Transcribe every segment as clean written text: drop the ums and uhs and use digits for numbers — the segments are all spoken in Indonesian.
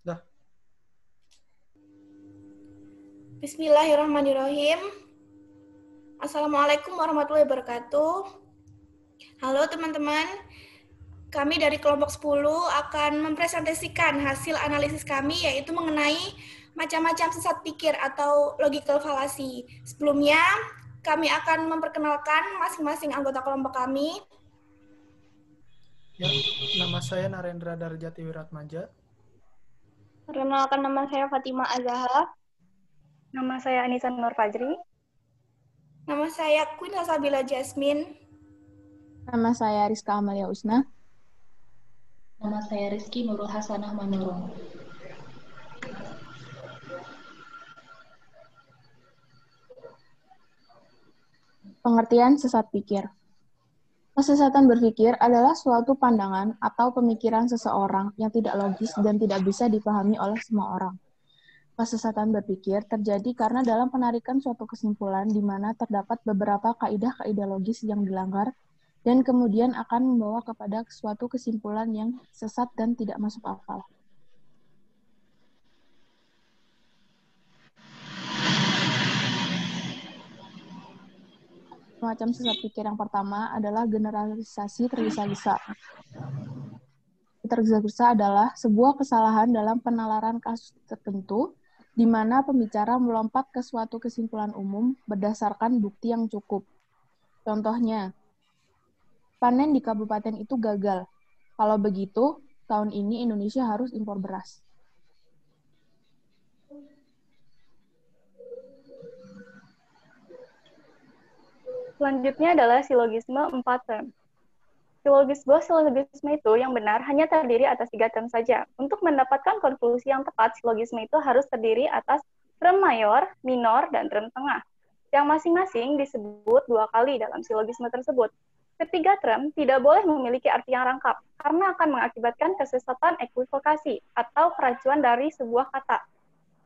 Dah. Bismillahirrahmanirrahim. Assalamualaikum warahmatullahi wabarakatuh. Halo teman-teman, kami dari kelompok 10 akan mempresentasikan hasil analisis kami, yaitu mengenai macam-macam sesat pikir atau logical fallacy. Sebelumnya, kami akan memperkenalkan masing-masing anggota kelompok kami. Ya, nama saya Narendra Darjati Wiratmaja. Perkenalkan, nama saya Fatima Azahar. Nama saya Anissa Nur Fajri. Nama saya Queen Hasabila Jasmine. Nama saya Rizka Amalia Usna. Nama saya Rizky Nurul Hasanah Manurung. Pengertian sesat pikir. Kesesatan berpikir adalah suatu pandangan atau pemikiran seseorang yang tidak logis dan tidak bisa dipahami oleh semua orang. Kesesatan berpikir terjadi karena dalam penarikan suatu kesimpulan di mana terdapat beberapa kaidah-kaidah logis yang dilanggar dan kemudian akan membawa kepada suatu kesimpulan yang sesat dan tidak masuk akal. Macam sesat pikir yang pertama adalah generalisasi tergesa-gesa. Tergesa-gesa adalah sebuah kesalahan dalam penalaran kasus tertentu di mana pembicara melompat ke suatu kesimpulan umum berdasarkan bukti yang cukup. Contohnya, panen di kabupaten itu gagal. Kalau begitu, tahun ini Indonesia harus impor beras. Selanjutnya adalah silogisme 4 term. Silogisme itu yang benar hanya terdiri atas 3 term saja. Untuk mendapatkan konklusi yang tepat, silogisme itu harus terdiri atas term mayor, minor, dan term tengah, yang masing-masing disebut 2 kali dalam silogisme tersebut. Ketiga term tidak boleh memiliki arti yang rangkap, karena akan mengakibatkan kesesatan equivokasi atau keracuan dari sebuah kata.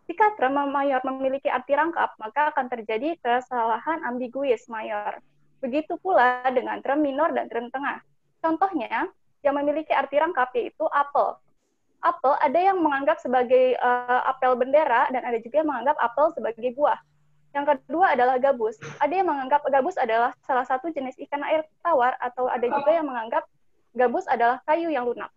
Jika term mayor memiliki arti rangkap, maka akan terjadi kesalahan ambiguis mayor. Begitu pula dengan term minor dan term tengah. Contohnya, yang memiliki arti rangkap yaitu apel. Apel ada yang menganggap sebagai apel bendera, dan ada juga yang menganggap apel sebagai buah. Yang kedua adalah gabus. Ada yang menganggap gabus adalah salah satu jenis ikan air tawar, atau ada juga yang menganggap gabus adalah kayu yang lunak.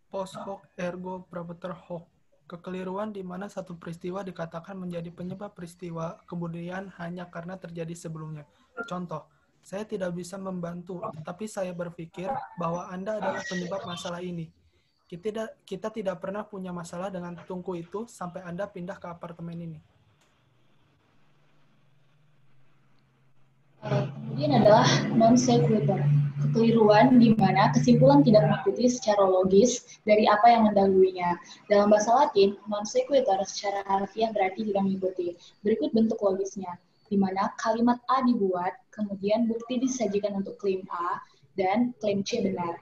Post hoc ergo propter hoc. Kekeliruan di mana satu peristiwa dikatakan menjadi penyebab peristiwa kemudian hanya karena terjadi sebelumnya. Contoh, saya tidak bisa membantu, tapi saya berpikir bahwa Anda adalah penyebab masalah ini. Kita tidak pernah punya masalah dengan tungku itu sampai Anda pindah ke apartemen ini. Kemudian adalah non sequitur, kekeliruan di mana kesimpulan tidak mengikuti secara logis dari apa yang mendahulunya. Dalam bahasa Latin, non sequitur secara harfiah berarti tidak mengikuti. Berikut bentuk logisnya, di mana kalimat A dibuat, kemudian bukti disajikan untuk klaim A, dan klaim C benar.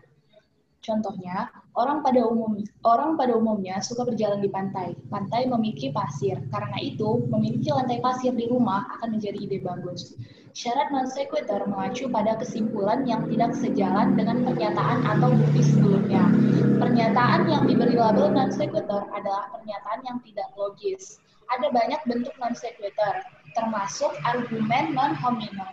Contohnya, orang pada umumnya suka berjalan di pantai. Pantai memiliki pasir. Karena itu, memiliki lantai pasir di rumah akan menjadi ide bagus. Syarat non sequitur mengacu pada kesimpulan yang tidak sejalan dengan pernyataan atau bukti sebelumnya. Pernyataan yang diberi label non sequitur adalah pernyataan yang tidak logis. Ada banyak bentuk non sequitur, termasuk argumen non hominem.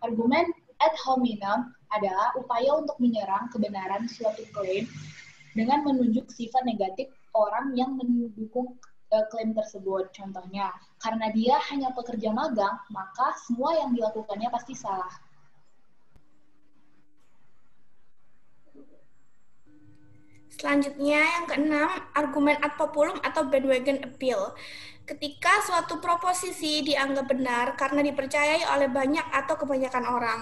Argumen ad hominem adalah upaya untuk menyerang kebenaran suatu klaim dengan menunjuk sifat negatif orang yang mendukung klaim tersebut. Contohnya, karena dia hanya pekerja magang, maka semua yang dilakukannya pasti salah. Selanjutnya, yang keenam, argumen ad populum atau bandwagon appeal. Ketika suatu proposisi dianggap benar karena dipercayai oleh banyak atau kebanyakan orang.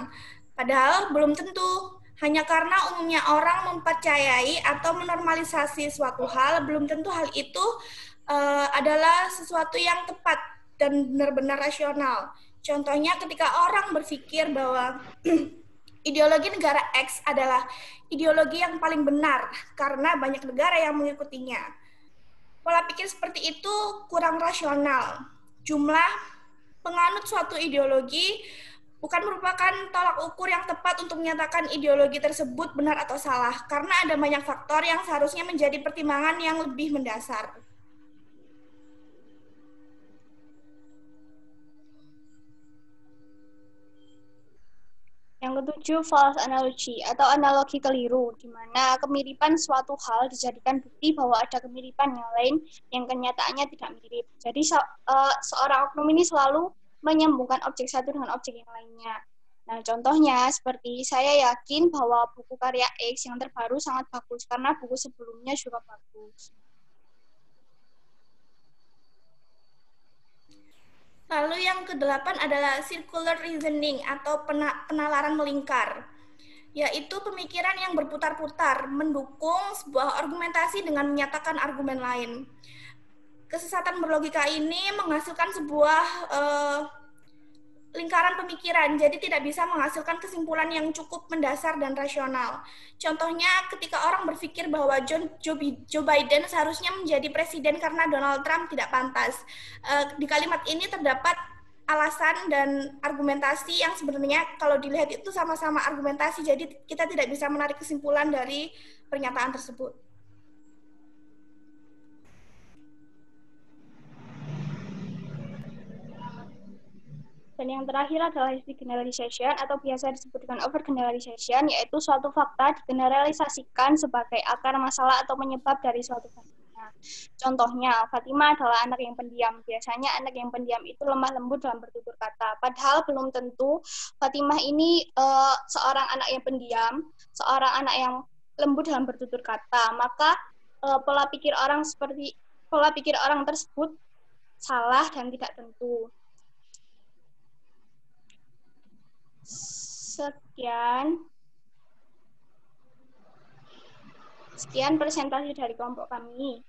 Padahal belum tentu. Hanya karena umumnya orang mempercayai atau menormalisasi suatu hal, belum tentu hal itu adalah sesuatu yang tepat dan benar-benar rasional. Contohnya ketika orang berpikir bahwa ideologi negara X adalah ideologi yang paling benar karena banyak negara yang mengikutinya. Pola pikir seperti itu kurang rasional. Jumlah penganut suatu ideologi bukan merupakan tolak ukur yang tepat untuk menyatakan ideologi tersebut benar atau salah, karena ada banyak faktor yang seharusnya menjadi pertimbangan yang lebih mendasar. Yang ketujuh, false analogy atau analogi keliru, di mana kemiripan suatu hal dijadikan bukti bahwa ada kemiripan yang lain yang kenyataannya tidak mirip. Jadi seorang oknum ini selalu menyambungkan objek satu dengan objek yang lainnya. Nah, contohnya seperti saya yakin bahwa buku karya X yang terbaru sangat bagus karena buku sebelumnya juga bagus. Lalu yang kedelapan adalah circular reasoning atau penalaran melingkar, yaitu pemikiran yang berputar-putar, mendukung sebuah argumentasi dengan menyatakan argumen lain. Kesesatan berlogika ini menghasilkan sebuah lingkaran pemikiran, jadi tidak bisa menghasilkan kesimpulan yang cukup mendasar dan rasional. Contohnya ketika orang berpikir bahwa Joe Biden seharusnya menjadi presiden karena Donald Trump tidak pantas. Di kalimat ini terdapat alasan dan argumentasi yang sebenarnya kalau dilihat itu sama-sama argumentasi, jadi kita tidak bisa menarik kesimpulan dari pernyataan tersebut. Dan yang terakhir adalah generalization atau biasa disebut dengan overgeneralization, yaitu suatu fakta digeneralisasikan sebagai akar masalah atau penyebab dari suatu fenomena. Contohnya, Fatima adalah anak yang pendiam. Biasanya anak yang pendiam itu lemah lembut dalam bertutur kata. Padahal belum tentu Fatimah ini seorang anak yang pendiam, seorang anak yang lembut dalam bertutur kata. Maka pola pikir orang tersebut salah dan tidak tentu. Sekian presentasi dari kelompok kami.